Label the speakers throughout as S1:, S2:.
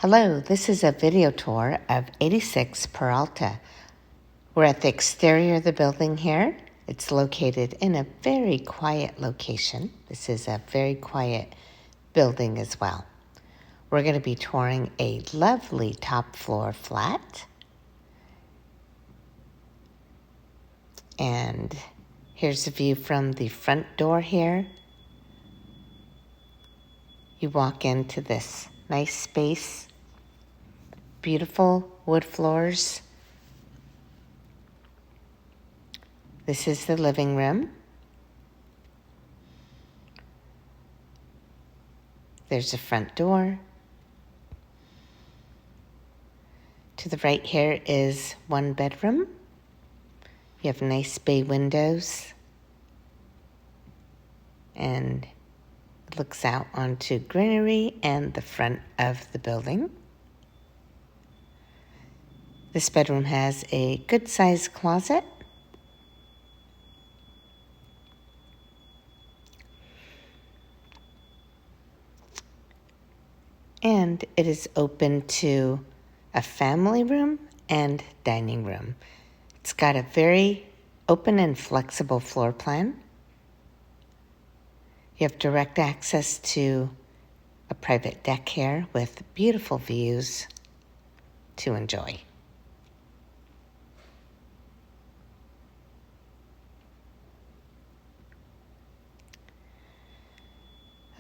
S1: Hello, this is a video tour of 86 Peralta. We're at the exterior of the building here. It's located in a very quiet location. This is a very quiet building as well. We're going to be touring a lovely top floor flat. And here's a view from the front door here. You walk into this nice space. Beautiful wood floors. This is the living room. There's a front door. To the right here is one bedroom. You have nice bay windows. And it looks out onto greenery and the front of the building. This bedroom has a good-sized closet. And it is open to a family room and dining room. It's got a very open and flexible floor plan. You have direct access to a private deck here with beautiful views to enjoy.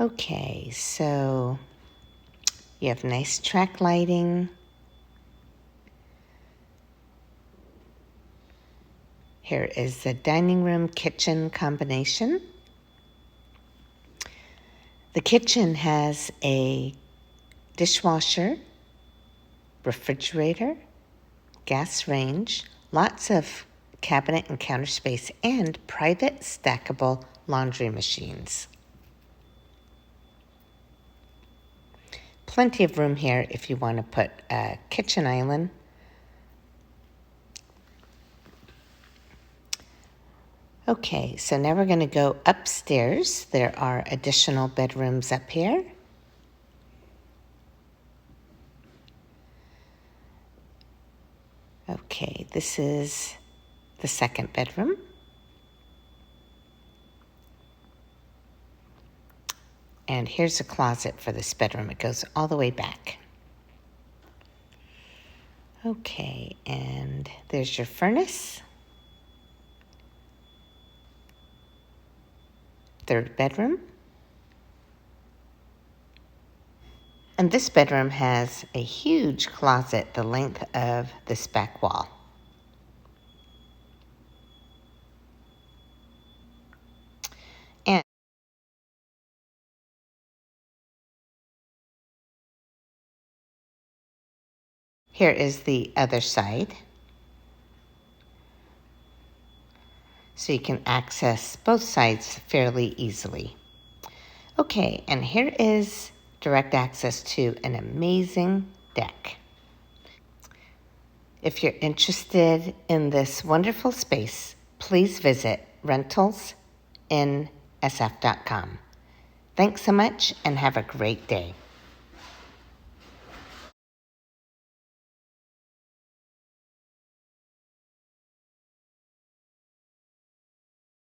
S1: Okay, so you have nice track lighting. Here is the dining room kitchen combination. The kitchen has a dishwasher, refrigerator, gas range, lots of cabinet and counter space, and private stackable laundry machines. Plenty of room here if you want to put a kitchen island. Okay, so now we're going to go upstairs. There are additional bedrooms up here. Okay, this is the second bedroom. And here's a closet for this bedroom. It goes all the way back. Okay, and there's your furnace. Third bedroom. And this bedroom has a huge closet the length of this back wall. And here is the other side. So you can access both sides fairly easily. Okay, and here is direct access to an amazing deck. If you're interested in this wonderful space, please visit rentalsnsf.com. Thanks so much and have a great day.